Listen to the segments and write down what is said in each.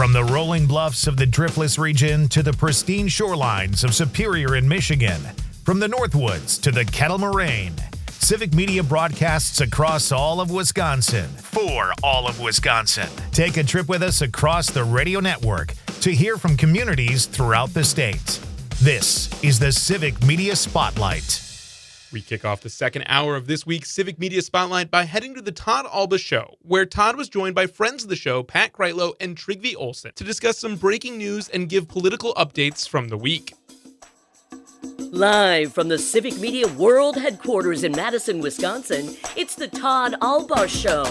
From the rolling bluffs of the Driftless region to the pristine shorelines of Superior in Michigan, from the Northwoods to the Kettle Moraine, Civic Media broadcasts across all of Wisconsin for all of Wisconsin. Take a trip with us across the radio network to hear from communities throughout the state. This is the Civic Media Spotlight. We kick off the second hour of this week's Civic Media Spotlight by heading to the Todd Allbaugh Show, where Todd was joined by friends of the show, Pat Kreitlow and Trygve Olson, to discuss some breaking news and give political updates from the week. Live from the Civic Media World Headquarters in Madison, Wisconsin, it's the Todd Allbaugh Show.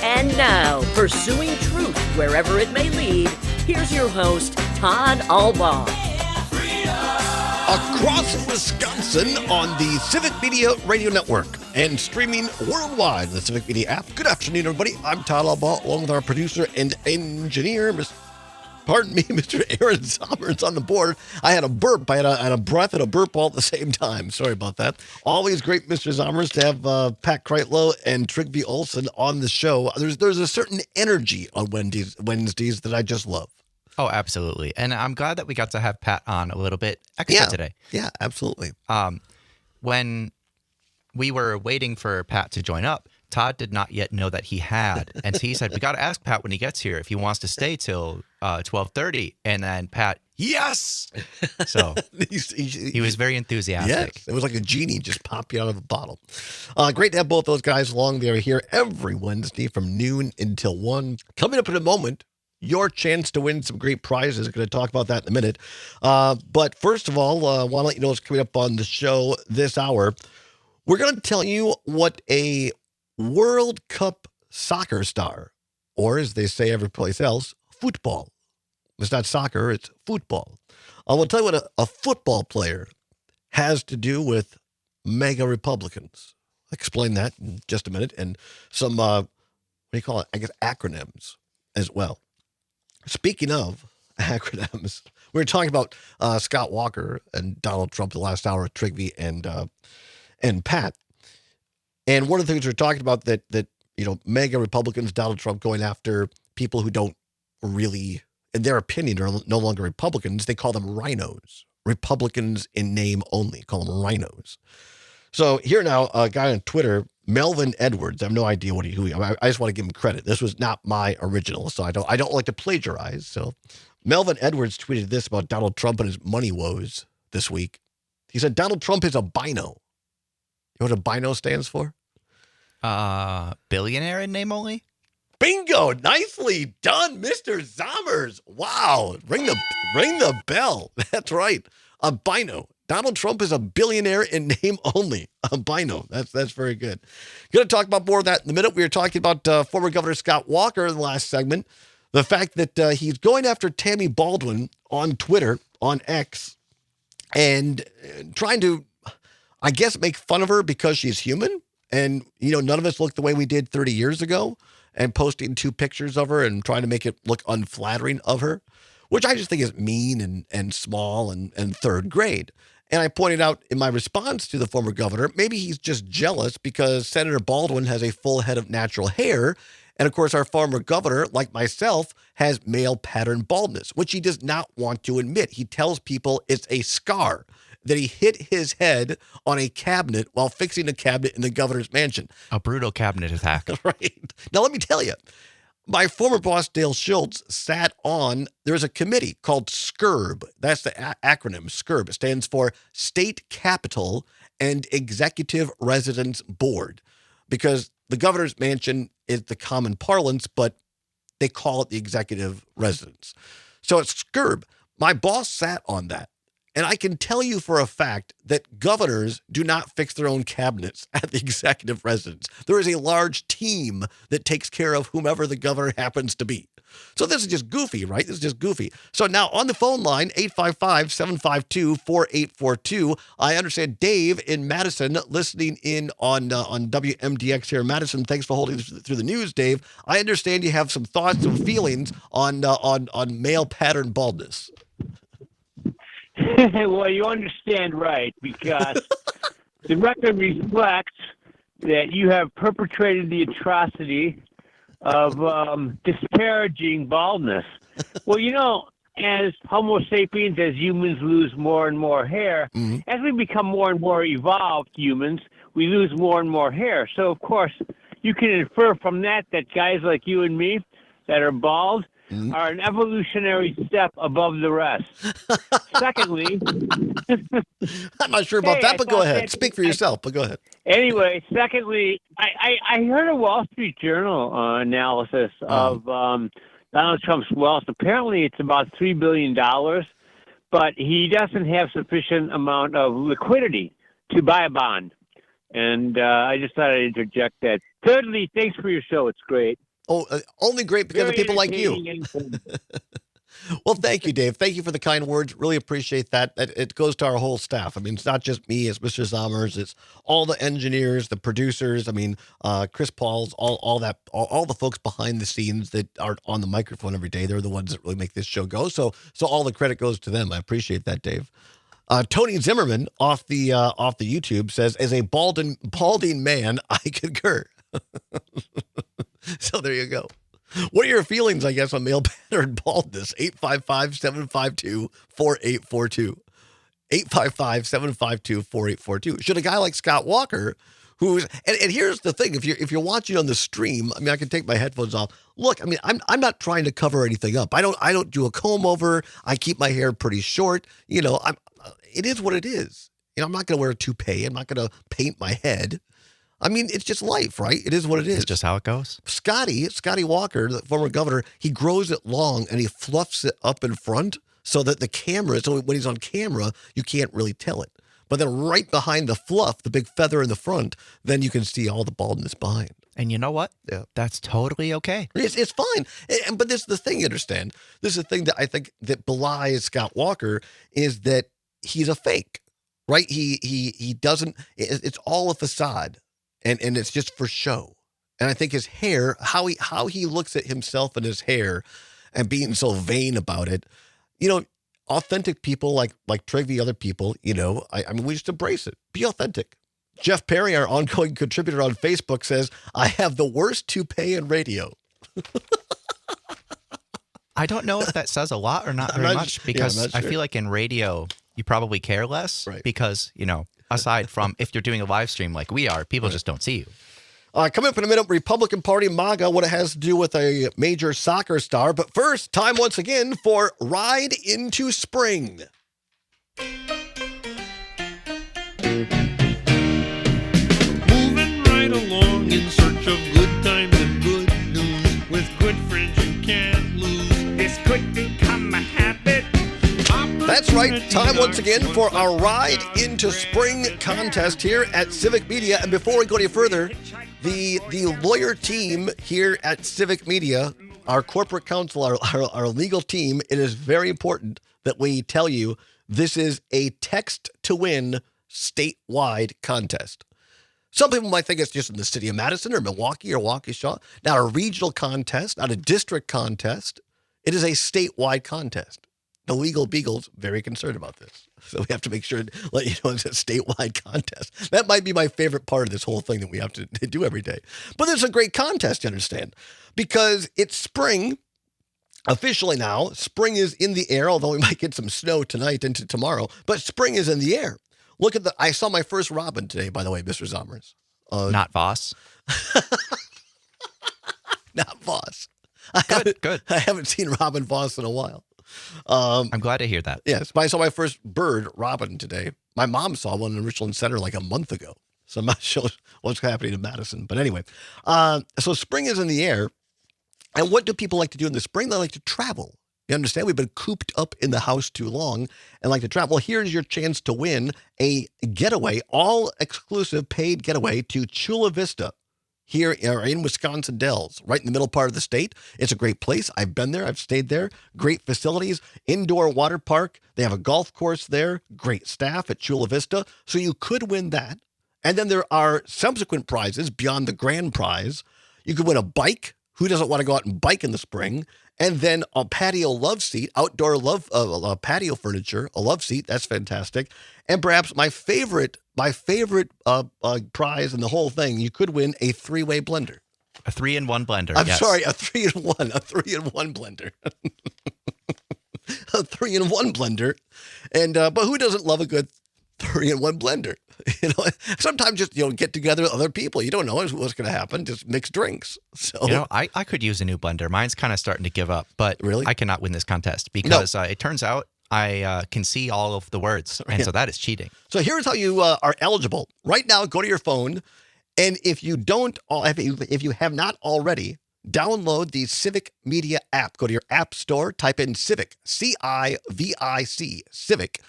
And now, pursuing truth wherever it may lead, here's your host, Todd Allbaugh. Across Wisconsin on the Civic Media Radio Network and streaming worldwide on the Civic Media app. Good afternoon, everybody. I'm Todd Allbaugh, along with our producer and engineer, Mr. Aaron Sommers on the board. I had a burp. I had a breath and a burp all at the same time. Sorry about that. Always great, Mr. Sommers, to have Pat Kreitlow and Trygve Olson on the show. There's a certain energy on Wednesdays that I just love. Oh, absolutely. And I'm glad that we got to have Pat on a little bit extra today. Yeah, absolutely. When we were waiting for Pat to join up, Todd did not yet know that he had. And so he said, we got to ask Pat when he gets here if he wants to stay till 12:30. And then Pat, yes! So he was very enthusiastic. Yes, it was like a genie just popping out of a bottle. Great to have both those guys along. They are here every Wednesday from noon until 1. Coming up in a moment, your chance to win some great prizes. I'm going to talk about that in a minute. But first of all, I want to let you know what's coming up on the show this hour. We're going to tell you what a World Cup soccer star, or as they say every place else, football. It's not soccer, it's football. I will tell you what a football player has to do with mega Republicans. I'll explain that in just a minute. And some, acronyms as well. Speaking of acronyms, we were talking about Scott Walker and Donald Trump the last hour with Trygve and Pat. And one of the things we're talking about that mega Republicans, Donald Trump going after people who don't really, in their opinion, are no longer Republicans. They call them rhinos. Republicans in name only. Call them rhinos. So here now, a guy on Twitter, Melvin Edwards. I have no idea I just want to give him credit. This was not my original, so I don't like to plagiarize. So Melvin Edwards tweeted this about Donald Trump and his money woes this week. He said, Donald Trump is a bino. You know what a bino stands for? Billionaire in name only? Bingo! Nicely done, Mr. Sommers. Wow. Ring the bell. That's right. A bino. Donald Trump is a billionaire in name only. A bino. That's very good. Going to talk about more of that in a minute. We were talking about former Governor Scott Walker in the last segment. The fact that he's going after Tammy Baldwin on Twitter, on X, and trying to, I guess, make fun of her because she's human. And, none of us look the way we did 30 years ago, and posting 2 pictures of her and trying to make it look unflattering of her, which I just think is mean and small and third grade. And I pointed out in my response to the former governor, maybe he's just jealous because Senator Baldwin has a full head of natural hair. And of course, our former governor, like myself, has male pattern baldness, which he does not want to admit. He tells people it's a scar, that he hit his head on a cabinet while fixing a cabinet in the governor's mansion. A brutal cabinet attack. Right. Now, let me tell you, my former boss, Dale Schultz, sat on, there's a committee called SCIRB. That's the acronym, SCIRB. It stands for State Capitol and Executive Residence Board, because the governor's mansion is the common parlance, but they call it the executive residence. So it's SCIRB. My boss sat on that. And I can tell you for a fact that governors do not fix their own cabinets at the executive residence. There is a large team that takes care of whomever the governor happens to be. So this is just goofy, right? This is just goofy. So now on the phone line, 855-752-4842. I understand Dave in Madison listening in on WMDX here in Madison. Thanks for holding through the news, Dave. I understand you have some thoughts and feelings on male pattern baldness. Well, you understand right, because the record reflects that you have perpetrated the atrocity of disparaging baldness. Well, as Homo sapiens, as humans lose more and more hair, as we become more and more evolved humans, we lose more and more hair. So, of course, you can infer from that guys like you and me that are bald are an evolutionary step above the rest. Secondly, I'm not sure about Hey, that, I but go thought ahead. that- Speak for yourself, but go ahead. anyway, secondly, I heard a Wall Street Journal analysis of Donald Trump's wealth. Apparently, it's about $3 billion, but he doesn't have sufficient amount of liquidity to buy a bond. And I just thought I'd interject that. Thirdly, thanks for your show. It's great. Oh, only great because of Very people like you. entertaining and- Well, thank you, Dave. Thank you for the kind words. Really appreciate that. It goes to our whole staff. I mean, it's not just me, it's Mr. Zommers, it's all the engineers, the producers. I mean, Chris Paul's, all the folks behind the scenes that aren't on the microphone every day. They're the ones that really make this show go. So all the credit goes to them. I appreciate that, Dave. Tony Zimmerman off the YouTube says, as a balding man, I concur. So there you go. What are your feelings, I guess, on male pattern baldness? 855-752-4842. 855-752-4842. Should a guy like Scott Walker, who's and here's the thing, if you're watching on the stream, I mean, I can take my headphones off. Look, I mean, I'm not trying to cover anything up. I don't do a comb over. I keep my hair pretty short. It is what it is. I'm not going to wear a toupee. I'm not going to paint my head. I mean, it's just life, right? It is what it is. It's just how it goes. Scotty Walker, the former governor, he grows it long and he fluffs it up in front so that so when he's on camera, you can't really tell it. But then right behind the fluff, the big feather in the front, then you can see all the baldness behind. And you know what? Yeah. That's totally okay. It's fine. But this is the thing, you understand? This is the thing that I think that belies Scott Walker is that he's a fake, right? He doesn't, it's all a facade. And it's just for show. And I think his hair, how he looks at himself and his hair and being so vain about it, authentic people like Trygve, other people, I mean, we just embrace it. Be authentic. Jeff Perry, our ongoing contributor on Facebook, says, I have the worst toupee in radio. I don't know if that says a lot or not very much, because I'm not I sure. feel like in radio, you probably care less, Right. because, aside from if you're doing a live stream like we are, people just don't see you. Coming up in a minute, Republican Party, MAGA, what it has to do with a major soccer star. But first, time once again for Ride into Spring. Moving right along in search of good times and good news. With good friends you can't lose. This could become a habit. That's right. Time once again for our Ride into Spring contest here at Civic Media. And before we go any further, the lawyer team here at Civic Media, our corporate counsel, our legal team, it is very important that we tell you this is a text to win statewide contest. Some people might think it's just in the city of Madison or Milwaukee or Waukesha. Not a regional contest, not a district contest. It is a statewide contest. The Legal Beagle's very concerned about this. So we have to make sure to let you know it's a statewide contest. That might be my favorite part of this whole thing that we have to do every day. But it's a great contest, you understand, because it's spring. Officially now, spring is in the air, although we might get some snow tonight into tomorrow. But spring is in the air. Look at I saw my first robin today, by the way, Mr. Zommers. Not Voss. Not Voss. Good. I haven't seen Robin Voss in a while. I'm glad to hear that. Yes, but I saw my first bird, robin, today. My mom saw one in Richland Center like a month ago. So I'm not sure what's happening in Madison. But anyway, so spring is in the air. And what do people like to do in the spring? They like to travel. You understand? We've been cooped up in the house too long and like to travel. Well, here's your chance to win a getaway, all exclusive paid getaway to Chula Vista here in Wisconsin Dells, right in the middle part of the state. It's a great place. I've been there. I've stayed there. Great facilities, indoor water park. They have a golf course there. Great staff at Chula Vista. So you could win that. And then there are subsequent prizes beyond the grand prize. You could win a bike. Who doesn't want to go out and bike in the spring? And then a patio love seat, outdoor love patio furniture, a love seat. That's fantastic. And perhaps my favorite prize in the whole thing, you could win a 3-way blender. A 3-in-1 blender. I'm yes. sorry, a 3-in-1 blender. A 3-in-1 blender. And but who doesn't love a good 3-in-1 blender? Sometimes just get together with other people. You don't know what's going to happen. Just mix drinks. So I could use a new blender. Mine's kind of starting to give up, but Really? I cannot win this contest because it turns out I can see all of the words, and so that is cheating. So here's how you are eligible. Right now, go to your phone, and if you have not already, download the Civic Media app. Go to your app store, type in Civic, C-I-V-I-C, Civic.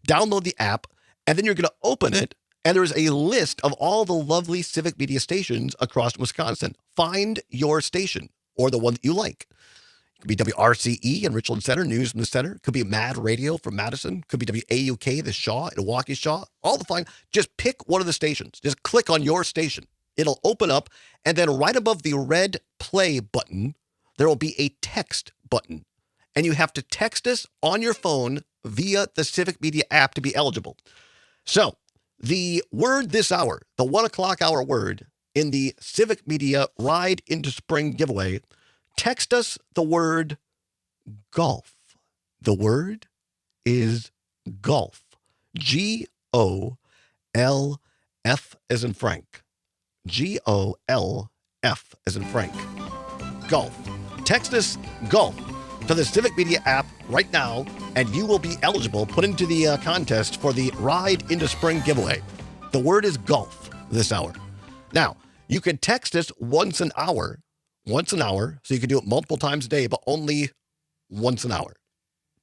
Download the app, and then you're going to open it, and there's a list of all the lovely Civic Media stations across Wisconsin. Find your station or the one that you like. It could be WRCE in Richland Center, News from the Center. It could be Mad Radio from Madison. It could be WAUK, the Shaw, in Waukesha. All the fine. Just pick one of the stations. Just click on your station. It'll open up, and then right above the red play button, there will be a text button. And you have to text us on your phone via the Civic Media app to be eligible. So, the word this hour, the 1 o'clock hour word in the Civic Media Ride into Spring giveaway, text us the word golf. The word is golf. Golf as in Frank. GOLF as in Frank. Golf. Text us golf to the Civic Media app right now, and you will be eligible, put into the contest for the Ride into Spring giveaway. The word is golf this hour. Now, you can text us once an hour, so you can do it multiple times a day, but only once an hour.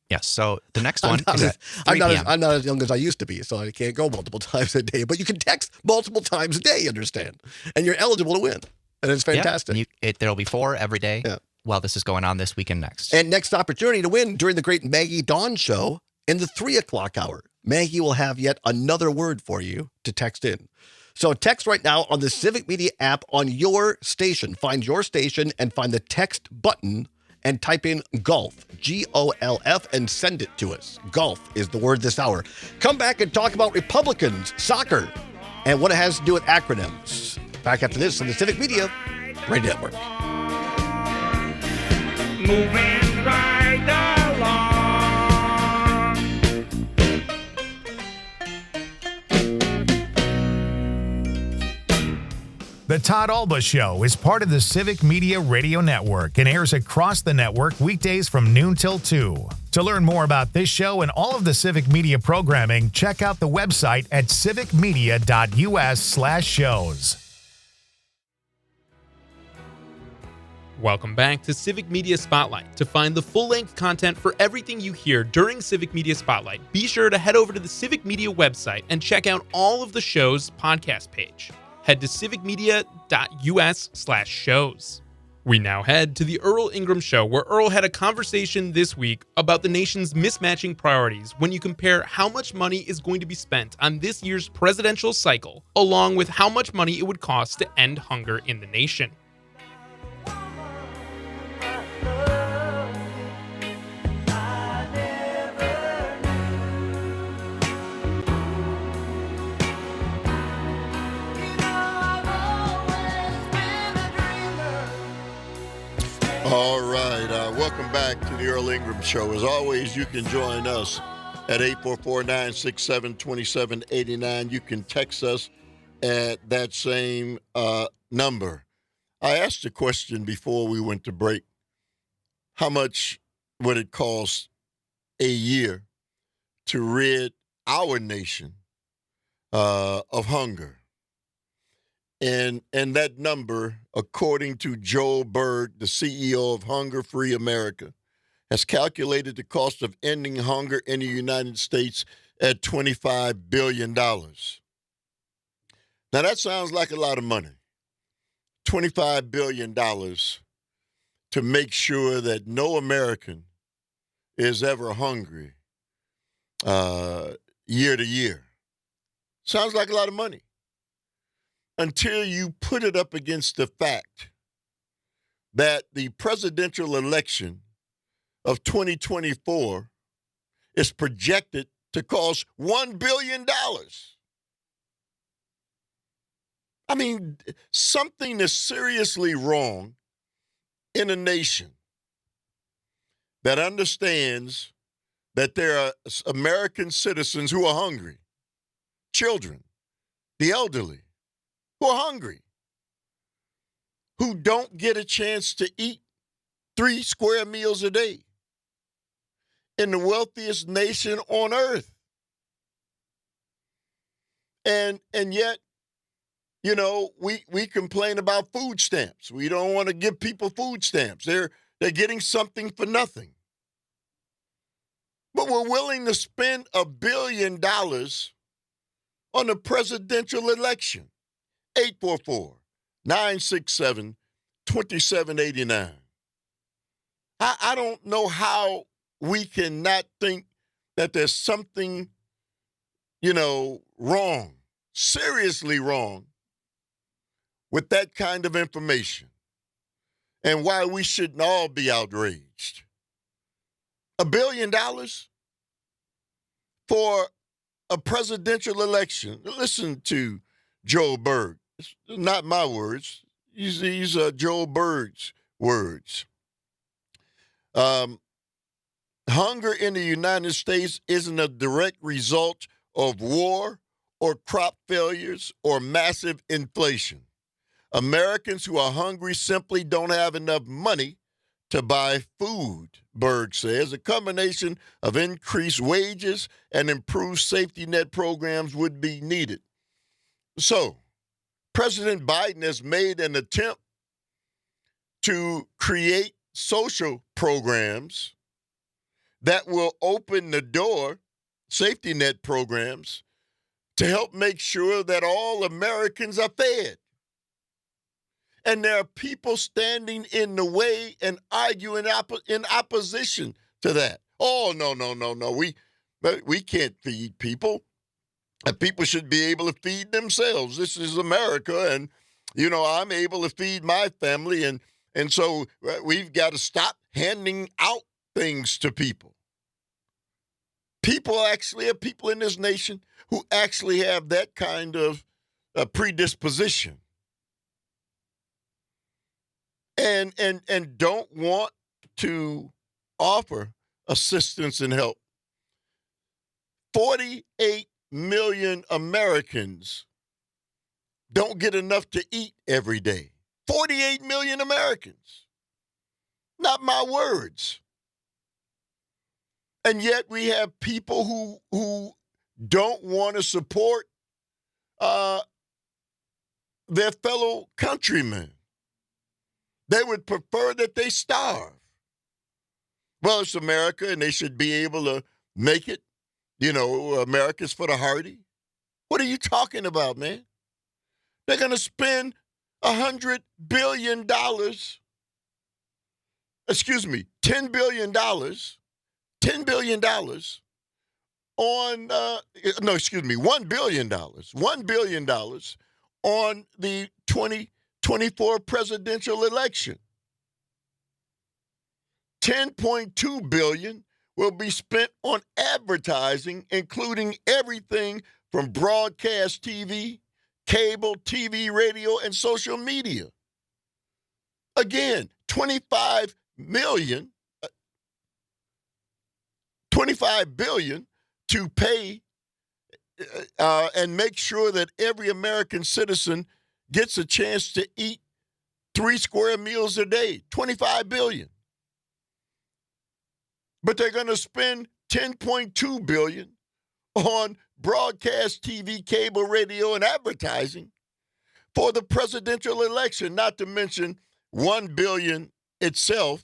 Yes, so the next one is at 3 p.m. I'm not as young as I used to be, so I can't go multiple times a day, but you can text multiple times a day, you understand? And you're eligible to win, and it's fantastic. Yeah, there'll be 4 every day. Yeah. While this is going on this weekend next. And next opportunity to win during the great Maggie Daun Show in the 3 o'clock hour. Maggie will have yet another word for you to text in. So text right now on the Civic Media app on your station. Find your station and find the text button and type in golf, Golf, and send it to us. Golf is the word this hour. Come back and talk about Republicans, soccer, and what it has to do with acronyms. Back after this on the Civic Media Radio Network. Moving right along. The Todd Allbaugh Show is part of the Civic Media Radio Network and airs across the network weekdays from noon till 2. To learn more about this show and all of the Civic Media programming, check out the website at civicmedia.us/shows. Welcome back to Civic Media Spotlight. To find the full-length content for everything you hear during Civic Media Spotlight, be sure to head over to the Civic Media website and check out all of the show's podcast page. Head to civicmedia.us/shows. We now head to the Earl Ingram Show, where Earl had a conversation this week about the nation's mismatching priorities when you compare how much money is going to be spent on this year's presidential cycle, along with how much money it would cost to end hunger in the nation. All right, welcome back to the Earl Ingram Show. As always, you can join us at 844-967-2789. You can text us at that same number. I asked a question before we went to break. How much would it cost a year to rid our nation of hunger? And that number, according to Joel Berg, the CEO of Hunger Free America, has calculated the cost of ending hunger in the United States at $25 billion. Now, that sounds like a lot of money. $25 billion to make sure that no American is ever hungry year to year. Sounds like a lot of money. Until you put it up against the fact that the presidential election of 2024 is projected to cost $1 billion. I mean, something is seriously wrong in a nation that understands that there are American citizens who are hungry, children, the elderly, who are hungry, who don't get a chance to eat 3 square meals a day in the wealthiest nation on earth. And yet, you know, we complain about food stamps. We don't want to give people food stamps. They're getting something for nothing. But we're willing to spend $1 billion on the presidential election. 844-967-2789. I don't know how we cannot think that there's something, you know, wrong, seriously wrong with that kind of information, and why we shouldn't all be outraged. $1 billion for a presidential election. Listen to Joe Berg. It's not my words. These are Joe Berg's words. Hunger in the United States isn't a direct result of war or crop failures or massive inflation. Americans who are hungry simply don't have enough money to buy food, Berg says. A combination of increased wages and improved safety net programs would be needed. So, President Biden has made an attempt to create social programs that will open the door, safety net programs, to help make sure that all Americans are fed. And there are people standing in the way and arguing in opposition to that. Oh, no. We can't feed people. People should be able to feed themselves. This is America, and, you know, I'm able to feed my family, and so we've got to stop handing out things to people. People in this nation who actually have that kind of predisposition. And don't want to offer assistance and help. 48 million Americans don't get enough to eat every day. 48 million Americans. Not my words. And yet we have people who don't want to support their fellow countrymen. They would prefer that they starve. Well, it's America, and they should be able to make it. You know, America's for the hardy. What are you talking about, man? They're going to spend $100 billion. Excuse me, $10 billion. $10 billion on, $1 billion. $1 billion on the 2024 presidential election. $10.2 billion will be spent on advertising, including everything from broadcast TV, cable, TV, radio, and social media. Again, $25 billion to pay and make sure that every American citizen gets a chance to eat 3 square meals a day. $25 billion. But they're going to spend $10.2 billion on broadcast TV, cable, radio, and advertising for the presidential election, not to mention $1 billion itself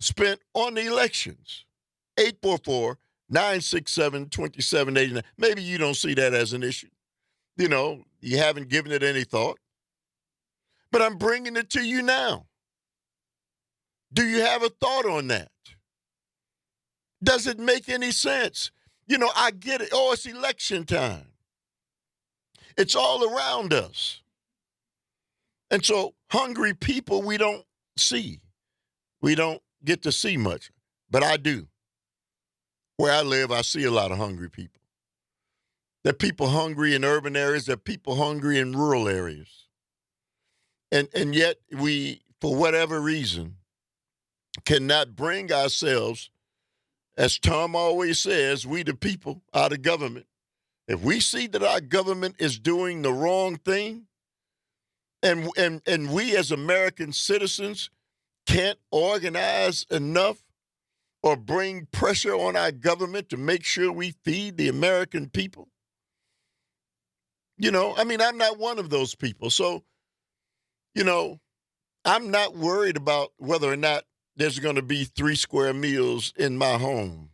spent on the elections. 844-967-2789. Maybe you don't see that as an issue. You know, you haven't given it any thought. But I'm bringing it to you now. Do you have a thought on that? Does it make any sense? You know, I get it. Oh, it's election time. It's all around us. And so hungry people we don't see. We don't get to see much. But I do. Where I live, I see a lot of hungry people. There are people hungry in urban areas. There are people hungry in rural areas. And yet we, for whatever reason, cannot bring ourselves, as Tom always says, we the people, out of government. If we see that our government is doing the wrong thing, and we as American citizens can't organize enough or bring pressure on our government to make sure we feed the American people, I'm not one of those people. So, I'm not worried about whether or not there's going to be 3 square meals in my home.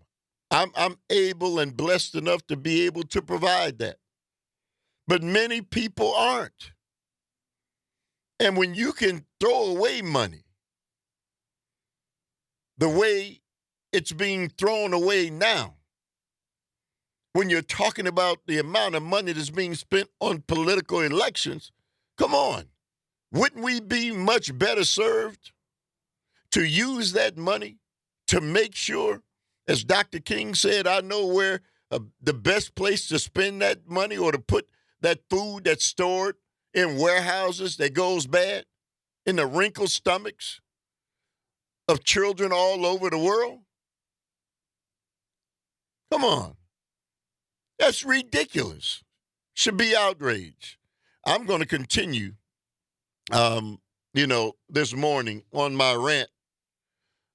I'm able and blessed enough to be able to provide that. But many people aren't. And when you can throw away money the way it's being thrown away now, when you're talking about the amount of money that's being spent on political elections, come on. Wouldn't we be much better served to use that money to make sure, as Dr. King said, I know where the best place to spend that money or to put that food that's stored in warehouses that goes bad in the wrinkled stomachs of children all over the world? Come on. That's ridiculous. Should be outraged. I'm going to continue, this morning on my rant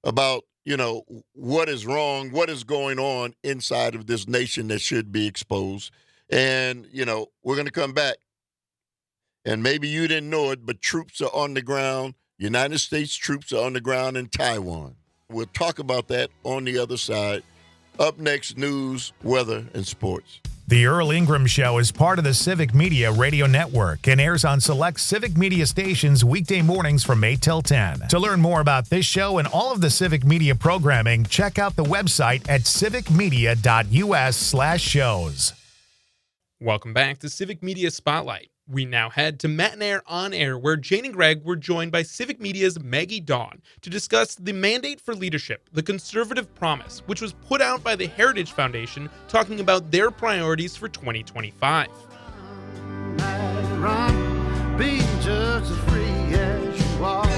about, what is wrong, what is going on inside of this nation that should be exposed. And, we're going to come back. And maybe you didn't know it, but troops are on the ground. United States troops are on the ground in Taiwan. We'll talk about that on the other side. Up next, news, weather, and sports. The Earl Ingram Show is part of the Civic Media Radio Network and airs on select Civic Media stations weekday mornings from 8 till 10. To learn more about this show and all of the Civic Media programming, check out the website at civicmedia.us/shows. Welcome back to Civic Media Spotlight. We now head to Matenaer On Air, where Jane and Greg were joined by Civic Media's Maggie Daun to discuss the Mandate for Leadership, the Conservative Promise, which was put out by the Heritage Foundation, talking about their priorities for 2025. Good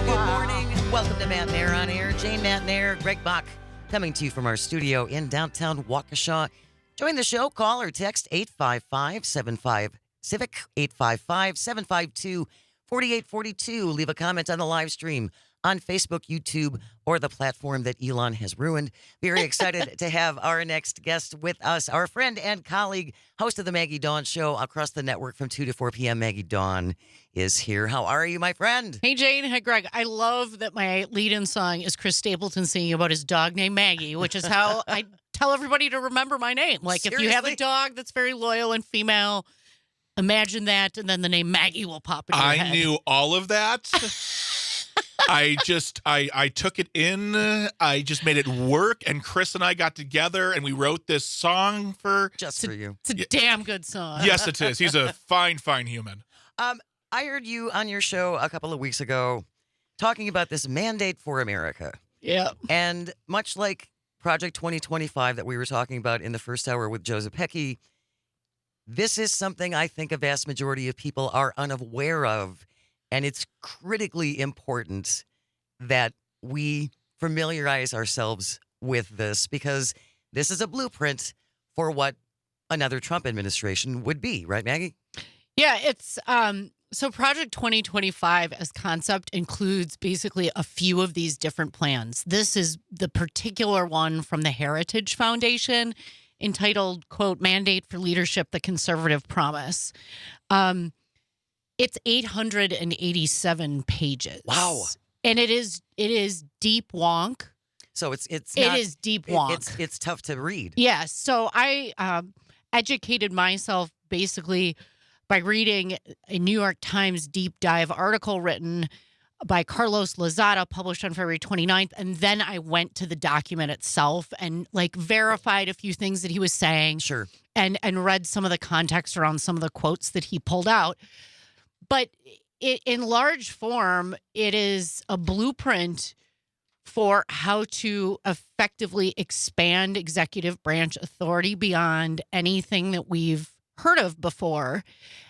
morning. Welcome to Matenaer On Air. Jane Matenaer, Greg Bach, coming to you from our studio in downtown Waukesha. Join the show. Call or text 855-75-CIVIC, 855-752-4842. Leave a comment on the live stream on Facebook, YouTube, or the platform that Elon has ruined. Very excited to have our next guest with us, our friend and colleague, host of the Maggie Daun Show across the network from 2 to 4 p.m. Maggie Daun is here. How are you, my friend? Hey, Jane. Hey, Greg. I love that my lead-in song is Chris Stapleton singing about his dog named Maggie, which is how I tell everybody to remember my name. Like, Seriously? If you have a dog that's very loyal and female, imagine that, and then the name Maggie will pop in your head. I knew all of that. I took it in. I just made it work, and Chris and I got together, and we wrote this song for you. It's a damn good song. Yes, it is. He's a fine human. I heard you on your show a couple of weeks ago talking about this Mandate for America. Yeah. And much like Project 2025 that we were talking about in the first hour with Joe Zepecki, this is something I think a vast majority of people are unaware of. And it's critically important that we familiarize ourselves with this, because this is a blueprint for what another Trump administration would be. Right, Maggie? Yeah, it's so Project 2025 as concept includes basically a few of these different plans. This is the particular one from the Heritage Foundation entitled, quote, Mandate for Leadership, the Conservative Promise. It's 887 pages. Wow. And it is deep wonk. So it is deep wonk. It's tough to read. Yes. So I educated myself basically by reading a New York Times deep dive article written by Carlos Lozada, published on February 29th. And then I went to the document itself and verified a few things that he was saying. Sure. And read some of the context around some of the quotes that he pulled out. But in large form, it is a blueprint for how to effectively expand executive branch authority beyond anything that we've heard of before,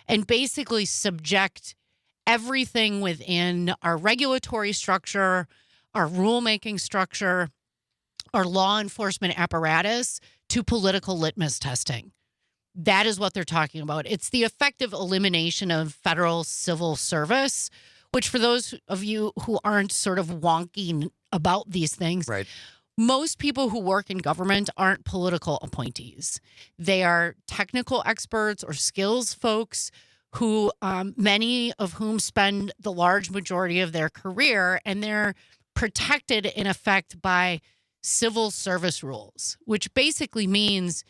and basically subject everything within our regulatory structure, our rulemaking structure, our law enforcement apparatus to political litmus testing. That is what they're talking about. It's the effective elimination of federal civil service, which for those of you who aren't sort of wonky about these things, Right. most people who work in government aren't political appointees. They are technical experts or skills folks who, many of whom spend the large majority of their career, and they're protected in effect by civil service rules, which basically means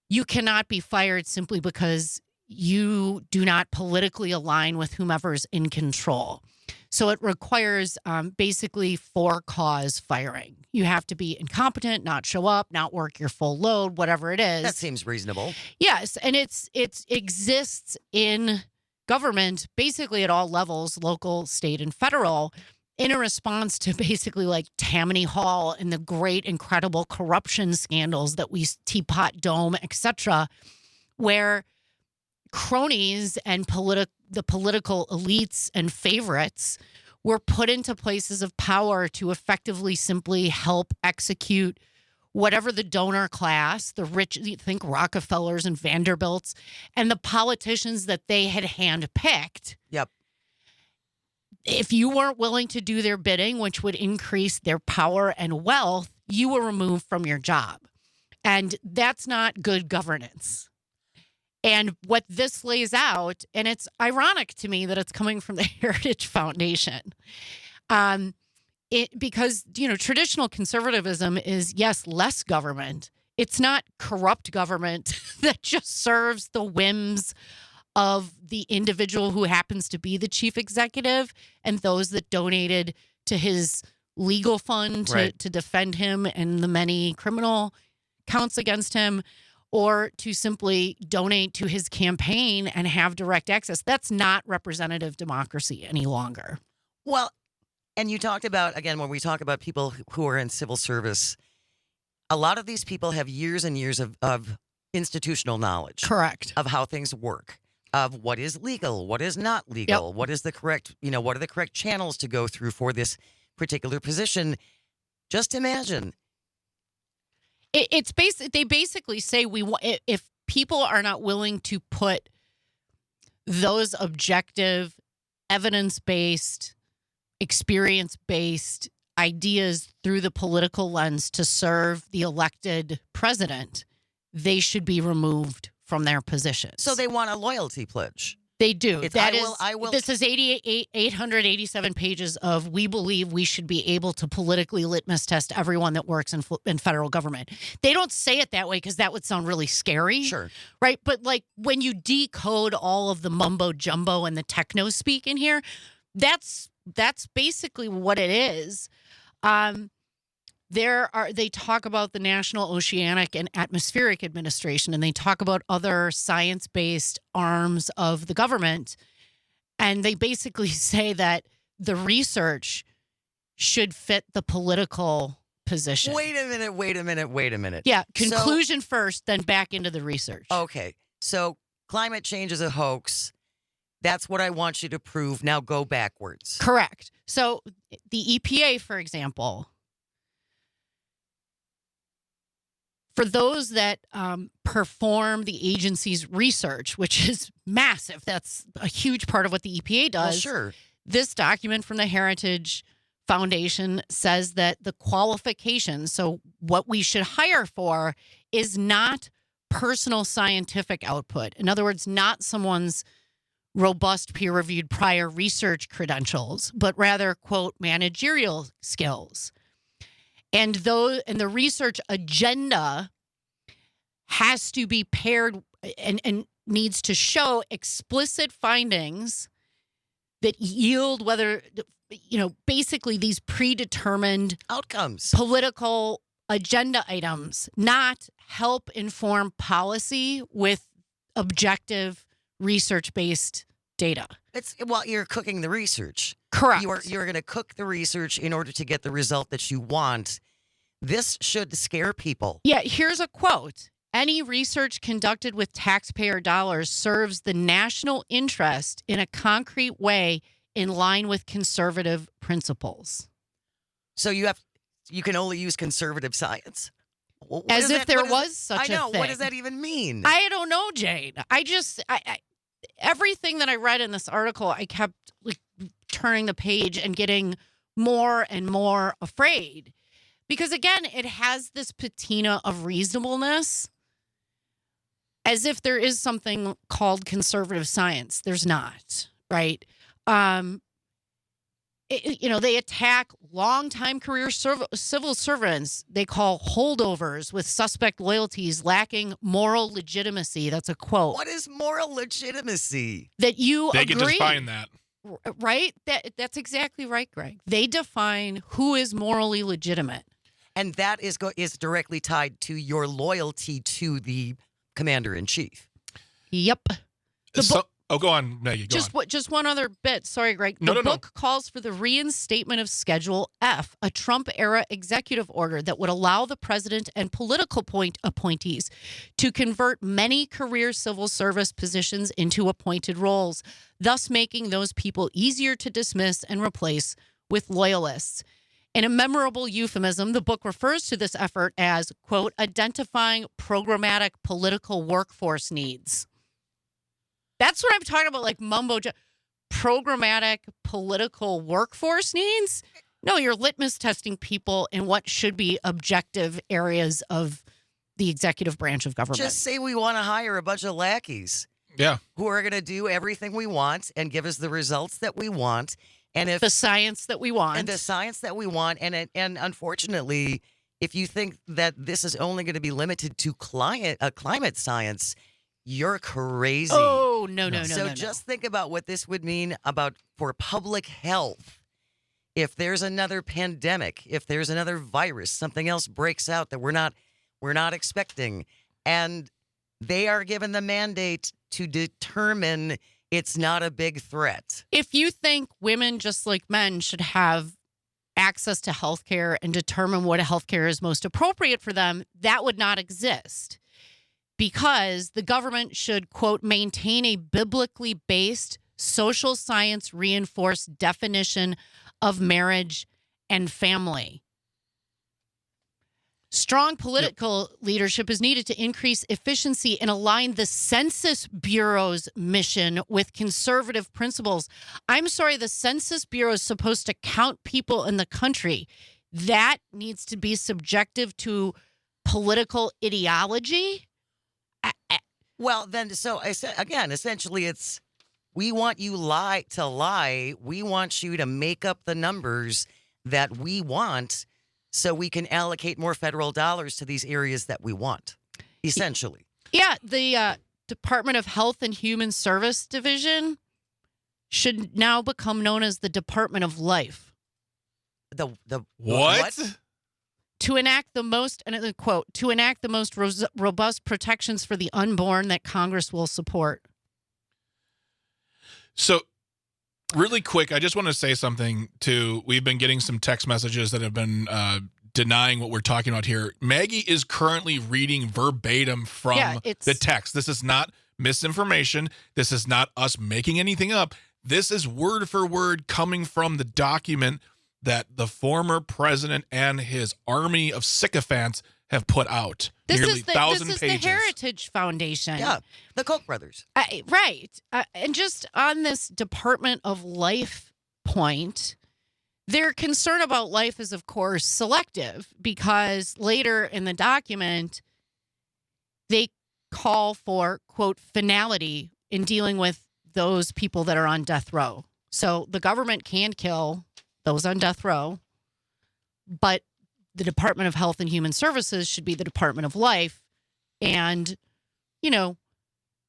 you cannot be fired simply because you do not politically align with whomever's in control. So it requires basically for-cause firing. You have to be incompetent, not show up, not work your full load, whatever it is. That seems reasonable. Yes, and it exists in government basically at all levels, local, state, and federal, in a response to basically like Tammany Hall and the great, incredible corruption scandals that we Teapot Dome, etc., where cronies and the political elites and favorites were put into places of power to effectively simply help execute whatever the donor class, the rich, you think Rockefellers and Vanderbilts, and the politicians that they had handpicked. Yep. If you weren't willing to do their bidding, which would increase their power and wealth, you were removed from your job. And that's not good governance. And what this lays out, and it's ironic to me that it's coming from the Heritage Foundation, because, traditional conservatism is, yes, less government. It's not corrupt government that just serves the whims of the individual who happens to be the chief executive and those that donated to his legal fund to defend him and the many criminal counts against him, or to simply donate to his campaign and have direct access. That's not representative democracy any longer. Well, and you talked about, again, when we talk about people who are in civil service, a lot of these people have years and years of institutional knowledge. Correct. Of how things work, of what is legal, what is not legal, what is the correct, what are the correct channels to go through for this particular position. Just imagine. It's they basically say if people are not willing to put those objective, evidence-based, experience-based ideas through the political lens to serve the elected president, they should be removed from their positions. So they want a loyalty pledge. They do. I will. This is 887 pages of we believe we should be able to politically litmus test everyone that works in federal government. They don't say it that way because that would sound really scary. Sure. Right? But like when you decode all of the mumbo jumbo and the techno speak in here, that's basically what it is. They talk about the National Oceanic and Atmospheric Administration, and they talk about other science-based arms of the government. And they basically say that the research should fit the political position. Wait a minute. Yeah, conclusion first, then back into the research. Okay, so climate change is a hoax. That's what I want you to prove. Now go backwards. Correct. So the EPA, for example, for those that perform the agency's research, which is massive, that's a huge part of what the EPA does. Well, sure. This document from the Heritage Foundation says that the qualifications, so what we should hire for, is not personal scientific output. In other words, not someone's robust peer-reviewed prior research credentials, but rather, quote, managerial skills. And the research agenda has to be paired and needs to show explicit findings that yield basically these predetermined outcomes, political agenda items, not help inform policy with objective research-based data. You're cooking the research. Correct. You're going to cook the research in order to get the result that you want. This should scare people. Yeah, here's a quote. Any research conducted with taxpayer dollars serves the national interest in a concrete way in line with conservative principles. So you can only use conservative science? As if there was such a thing. I know. What does that even mean? I don't know, Jane. I everything that I read in this article, I kept like turning the page and getting more and more afraid. Because again, it has this patina of reasonableness, as if there is something called conservative science. There's not, right? They attack longtime career civil servants. They call holdovers with suspect loyalties lacking moral legitimacy. That's a quote. What is moral legitimacy? That you They agree. can define that. Right? That's exactly right, Greg. They define who is morally legitimate. And that is directly tied to your loyalty to the commander-in-chief. Yep. Go on, Maggie. Go on. Just one other bit. Sorry, Greg. The book calls for the reinstatement of Schedule F, a Trump-era executive order that would allow the president and political appointees to convert many career civil service positions into appointed roles, thus making those people easier to dismiss and replace with loyalists. In a memorable euphemism, the book refers to this effort as, quote, identifying programmatic political workforce needs. That's what I'm talking about, like programmatic political workforce needs. No, you're litmus testing people in what should be objective areas of the executive branch of government. Just say we want to hire a bunch of lackeys. Yeah. Who are going to do everything we want and give us the results that we want. And if the science that we want. And the science that we want. And unfortunately, if you think that this is only going to be limited to climate science, you're crazy. Oh, no. So just think about what this would mean for public health. If there's another pandemic, if there's another virus, something else breaks out that we're not expecting, and they are given the mandate to determine it's not a big threat. If you think women, just like men, should have access to health care and determine what health care is most appropriate for them, that would not exist. Because the government should, quote, maintain a biblically based, social science reinforced definition of marriage and family. Strong political leadership is needed to increase efficiency and align the Census Bureau's mission with conservative principles. I'm sorry, the Census Bureau is supposed to count people in the country. That needs to be subjective to political ideology. Well, then, so again, essentially it's, we want you to lie. We want you to make up the numbers that we want so we can allocate more federal dollars to these areas that we want, essentially. Yeah, the Department of Health and Human Service Division should now become known as the Department of Life. The what? To enact the most, and a quote, to enact the most robust protections for the unborn that Congress will support. So, really quick, I just want to say something we've been getting some text messages that have been denying what we're talking about here. Maggie is currently reading verbatim from the text. This is not misinformation. This is not us making anything up. This is word for word coming from the document that the former president and his army of sycophants have put out. Nearly 1,000 pages. This is the Heritage Foundation. Yeah, the Koch brothers. Right. And just on this Department of Life point, their concern about life is, of course, selective, because later in the document, they call for, quote, finality in dealing with those people that are on death row. So the government can kill those on death row, but the Department of Health and Human Services should be the Department of Life. And,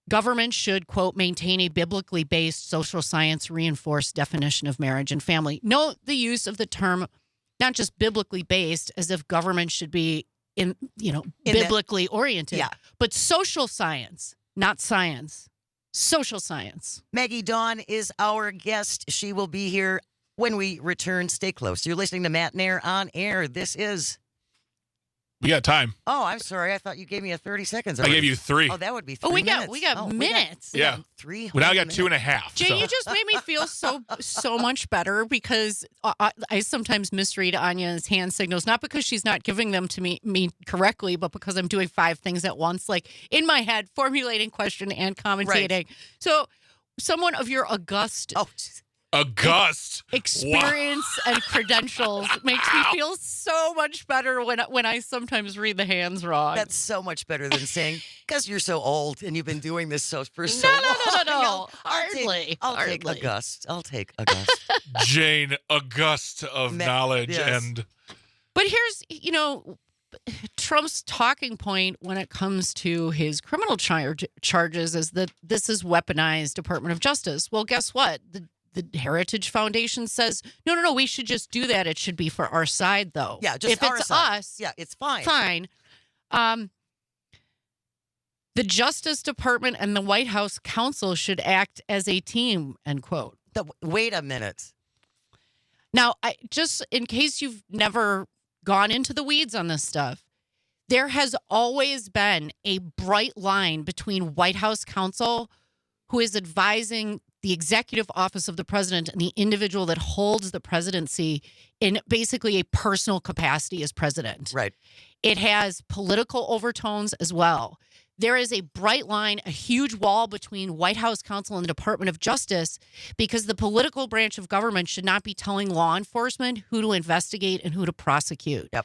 government should, quote, maintain a biblically based social science reinforced definition of marriage and family. Note the use of the term, not just biblically based, as if government should be biblically oriented, but social science, not science. Social science. Maggie Daun is our guest. She will be here when we return. Stay close. You're listening to Matenaer On Air. This is We got time. Oh, I'm sorry. I thought you gave me a 30 seconds. I gave you 3. Oh, that would be 3 we minutes. got minutes. Yeah. 3. Well, now I got 2.5. Jay, so. you just made me feel so much better because I sometimes misread Anya's hand signals, not because she's not giving them to me correctly, but because I'm doing 5 things at once, like in my head, formulating question and commentating. Right. So someone of your august experience and credentials makes me feel so much better when I sometimes read the hands wrong. That's so much better than saying, because you're so old and you've been doing this for so no, long. no. Hardly. I'll take August. I'll take August. Jane, August of knowledge yes. and... But here's, Trump's talking point when it comes to his criminal charges is that this is weaponized Department of Justice. Well, guess what? The Heritage Foundation says, no, we should just do that. It should be for our side, though. Yeah, just if our it's side. us, yeah, it's fine. Fine. The Justice Department and the White House counsel should act as a team, end quote. Wait a minute. Now, just in case you've never gone into the weeds on this stuff, there has always been a bright line between White House counsel, who is advising the executive office of the president, and the individual that holds the presidency in basically a personal capacity as president. Right. It has political overtones as well. There is a bright line, a huge wall between White House counsel and the Department of Justice, because the political branch of government should not be telling law enforcement who to investigate and who to prosecute. Yep.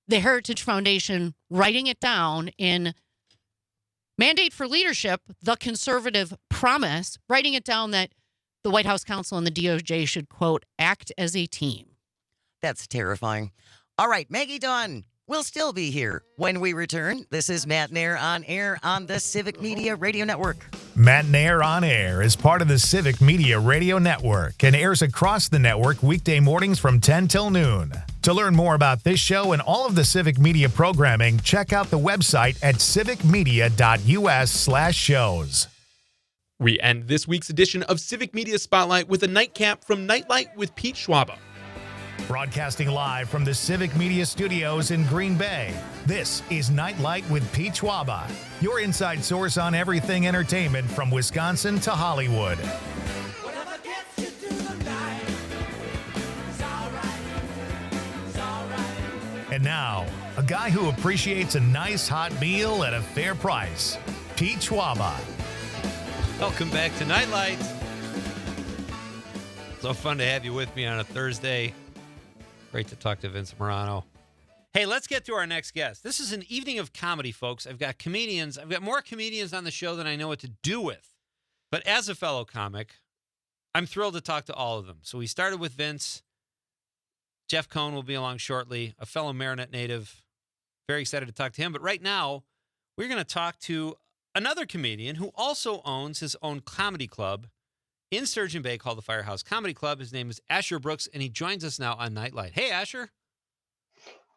The Heritage Foundation writing it down in Mandate for Leadership, the conservative promise, writing it down that the White House counsel and the DOJ should, quote, act as a team. That's terrifying. All right, Maggie Daun will still be here when we return. This is Matenaer On Air on the Civic Media Radio Network. Matenaer On Air is part of the Civic Media Radio Network and airs across the network weekday mornings from 10 till noon. To learn more about this show and all of the Civic Media programming, check out the website at civicmedia.us/shows. We end this week's edition of Civic Media Spotlight with a nightcap from Nightlight with Pete Schwaba. Broadcasting live from the Civic Media Studios in Green Bay, this is Nightlight with Pete Schwaba, your inside source on everything entertainment from Wisconsin to Hollywood. And now, a guy who appreciates a nice hot meal at a fair price, Pete Schwaba. Welcome back to Nightlight. So fun to have you with me on a Thursday. Great to talk to Vince Morano. Hey, let's get to our next guest. This is an evening of comedy, folks. I've got comedians. I've got more comedians on the show than I know what to do with. But as a fellow comic, I'm thrilled to talk to all of them. So we started with Vince. Jeff Cohn will be along shortly, a fellow Marinette native. Very excited to talk to him. But right now, we're going to talk to another comedian who also owns his own comedy club in Sturgeon Bay called the Firehouse Comedy Club. His name is Asher Brooks, and he joins us now on Nightlight. Hey, Asher.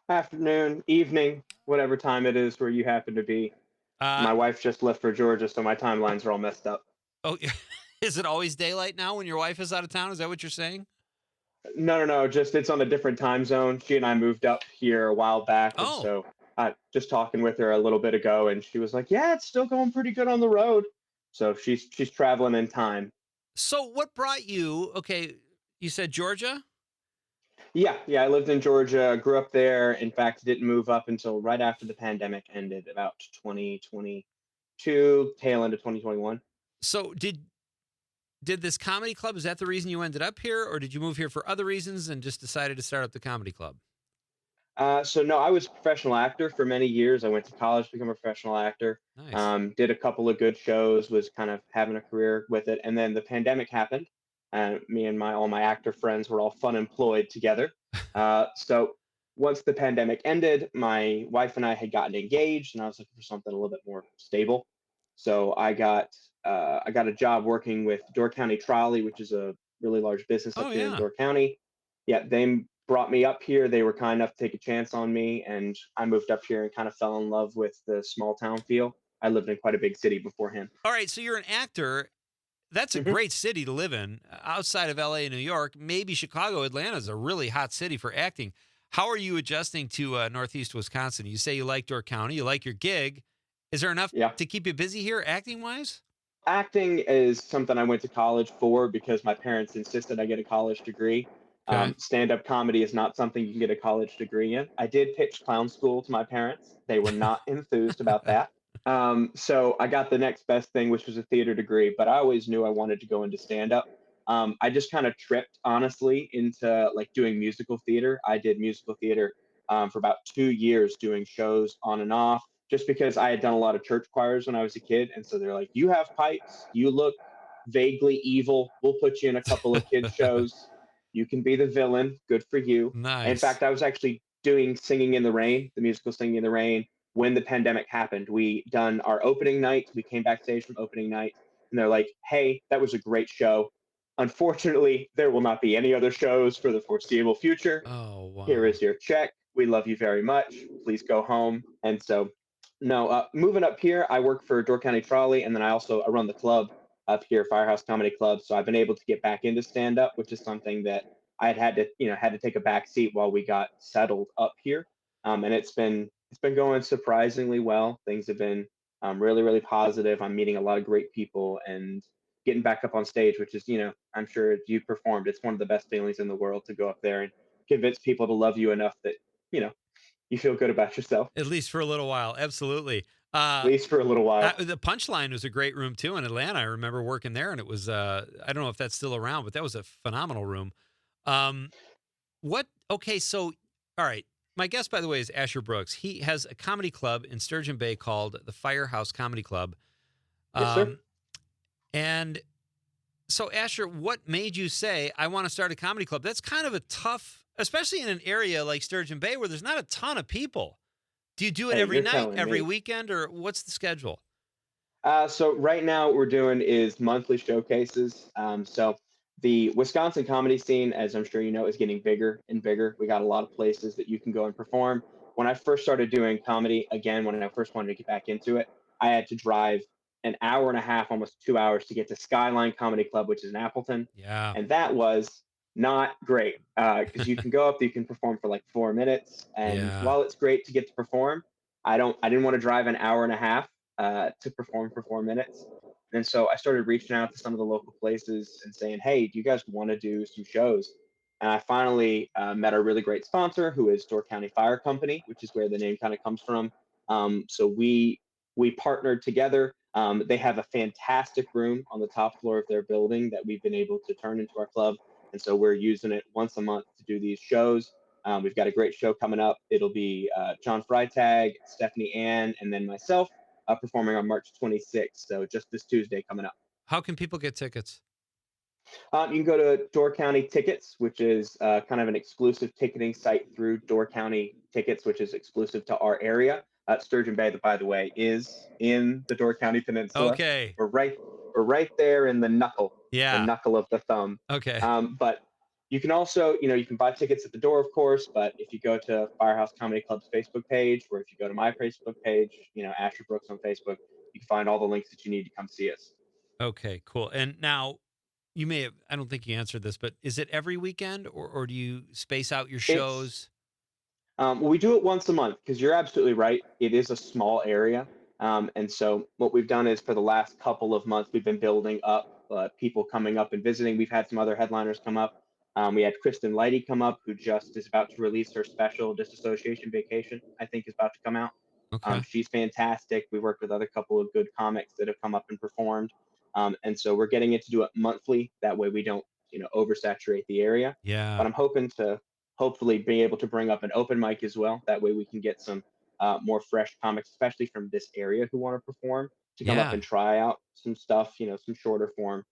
Afternoon, evening, whatever time it is where you happen to be. My wife just left for Georgia, so my timelines are all messed up. Oh, is it always daylight now when your wife is out of town? Is that what you're saying? No. Just it's on a different time zone. She and I moved up here a while back. Oh. And so just talking with her a little bit ago, and she was like, yeah, it's still going pretty good on the road. So she's traveling in time. So what brought you, okay, you said Georgia? Yeah, I lived in Georgia, grew up there. In fact, didn't move up until right after the pandemic ended, about 2022, tail end of 2021. So did this comedy club, is that the reason you ended up here, or did you move here for other reasons and just decided to start up the comedy club? So no, I was a professional actor for many years. I went to college to become a professional actor. Nice. Did a couple of good shows, was kind of having a career with it. And then the pandemic happened, and me and all my actor friends were all fun employed together. So once the pandemic ended, my wife and I had gotten engaged, and I was looking for something a little bit more stable. So I got a job working with Door County Trolley, which is a really large business up here in Door County. Yeah, they brought me up here. They were kind enough to take a chance on me, and I moved up here and kind of fell in love with the small town feel. I lived in quite a big city beforehand. All right, so you're an actor. That's a great city to live in. Outside of LA and New York, maybe Chicago, Atlanta is a really hot city for acting. How are you adjusting to Northeast Wisconsin? You say you like Door County, you like your gig. Is there enough to keep you busy here, acting wise? Acting is something I went to college for because my parents insisted I get a college degree. Okay. Stand-up comedy is not something you can get a college degree in. I did pitch clown school to my parents. They were not enthused about that. So I got the next best thing, which was a theater degree, but I always knew I wanted to go into stand-up. I just kind of tripped, honestly, into like doing musical theater. I did musical theater for about 2 years, doing shows on and off, just because I had done a lot of church choirs when I was a kid. And so they're like, you have pipes, you look vaguely evil. We'll put you in a couple of kids' shows. You can be the villain. Good for you. In Nice. fact, I was actually doing Singing in the Rain, the musical Singing in the Rain, when the pandemic happened. We done our opening night. We came backstage from opening night, and they're like, hey, that was a great show. Unfortunately, there will not be any other shows for the foreseeable future. Oh, wow. Here is your check. We love you very much. Please go home. And so, no, moving up here, I work for Door County Trolley, and then I run the club up here, Firehouse Comedy Club. So I've been able to get back into stand up, which is something that I had to take a back seat while we got settled up here. And it's been going surprisingly well. Things have been really, really positive. I'm meeting a lot of great people and getting back up on stage, which is, I'm sure you performed. It's one of the best feelings in the world to go up there and convince people to love you enough that, you feel good about yourself. At least for a little while. Absolutely. At least for a little while. The Punchline was a great room too in Atlanta. I remember working there, and it was I don't know if that's still around, but that was a phenomenal room. Okay, so all right. My guest, by the way, is Asher Brooks. He has a comedy club in Sturgeon Bay called the Firehouse Comedy Club. Yes, sir. And so, Asher, what made you say, I want to start a comedy club? That's kind of a tough, especially in an area like Sturgeon Bay where there's not a ton of people. Do you do it every night, every weekend, or what's the schedule? So right now what we're doing is monthly showcases. So the Wisconsin comedy scene, as I'm sure you know, is getting bigger and bigger. We got a lot of places that you can go and perform. When I first started doing comedy, again, when I first wanted to get back into it, I had to drive an hour and a half, almost 2 hours to get to Skyline Comedy Club, which is in Appleton. Yeah. And that was not great because you can go up, you can perform for like 4 minutes. And while it's great to get to perform, I didn't want to drive an hour and a half to perform for 4 minutes. And so I started reaching out to some of the local places and saying, hey, do you guys want to do some shows? And I finally met a really great sponsor who is Door County Fire Company, which is where the name kind of comes from. So we partnered together. They have a fantastic room on the top floor of their building that we've been able to turn into our club. And so we're using it once a month to do these shows. We've got a great show coming up. It'll be John Freitag, Stephanie Ann, and then myself performing on March 26th. So just this Tuesday coming up. How can people get tickets? You can go to Door County Tickets, which is kind of an exclusive ticketing site through Door County Tickets, which is exclusive to our area. Sturgeon Bay, by the way, is in the Door County Peninsula. Okay. We're right there in the knuckle. Yeah. The knuckle of the thumb. Okay. But you can also, you can buy tickets at the door, of course, but if you go to Firehouse Comedy Club's Facebook page, or if you go to my Facebook page, Asher Brooks on Facebook, you can find all the links that you need to come see us. Okay, cool. And now you may have, I don't think you answered this, but is it every weekend or do you space out your shows? We do it once a month because you're absolutely right. It is a small area. And so what we've done is for the last couple of months, we've been building up people coming up and visiting. We've had some other headliners come up. We had Kristen Leidy come up, who just is about to release her special, Disassociation Vacation, I think is about to come out. Okay. She's fantastic. We worked with other couple of good comics that have come up and performed. And so we're getting it to do it monthly. That way we don't, oversaturate the area. Yeah. But I'm hoping to hopefully be able to bring up an open mic as well. That way we can get some more fresh comics, especially from this area who want to perform, to come up and try out some stuff, some shorter form.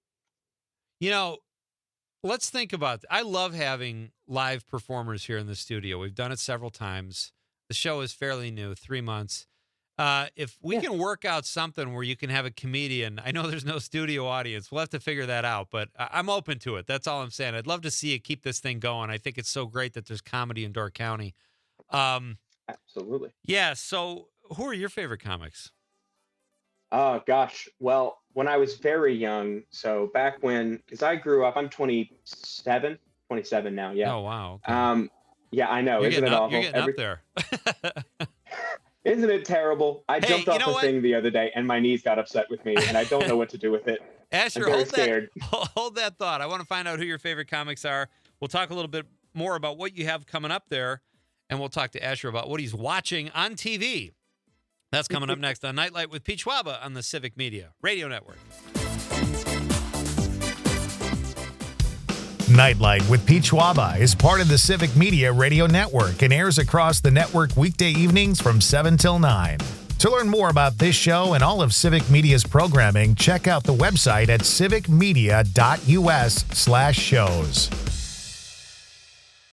Let's think about I love having live performers here in the studio. We've done it several times. The show is fairly new, 3 months. If we can work out something where you can have a comedian, I know there's no studio audience. We'll have to figure that out, but I'm open to it. That's all I'm saying. I'd love to see you keep this thing going. I think it's so great that there's comedy in Door County. Absolutely. Yeah. So who are your favorite comics? Oh, gosh. Well, when I was very young, so back when, because I grew up, I'm 27 now. Yeah. Oh, wow. Okay. Yeah, I know. You're Isn't it awful? You're getting up there. Isn't it terrible? I jumped off a thing the other day, and my knees got upset with me, and I don't know what to do with it. Asher, I'm very scared. hold that thought. I want to find out who your favorite comics are. We'll talk a little bit more about what you have coming up there, and we'll talk to Asher about what he's watching on TV. That's coming up next on Nightlight with Pete Schwaba on the Civic Media Radio Network. Nightlight with Pete Schwaba is part of the Civic Media Radio Network and airs across the network weekday evenings from 7 till 9. To learn more about this show and all of Civic Media's programming, check out the website at civicmedia.us/shows.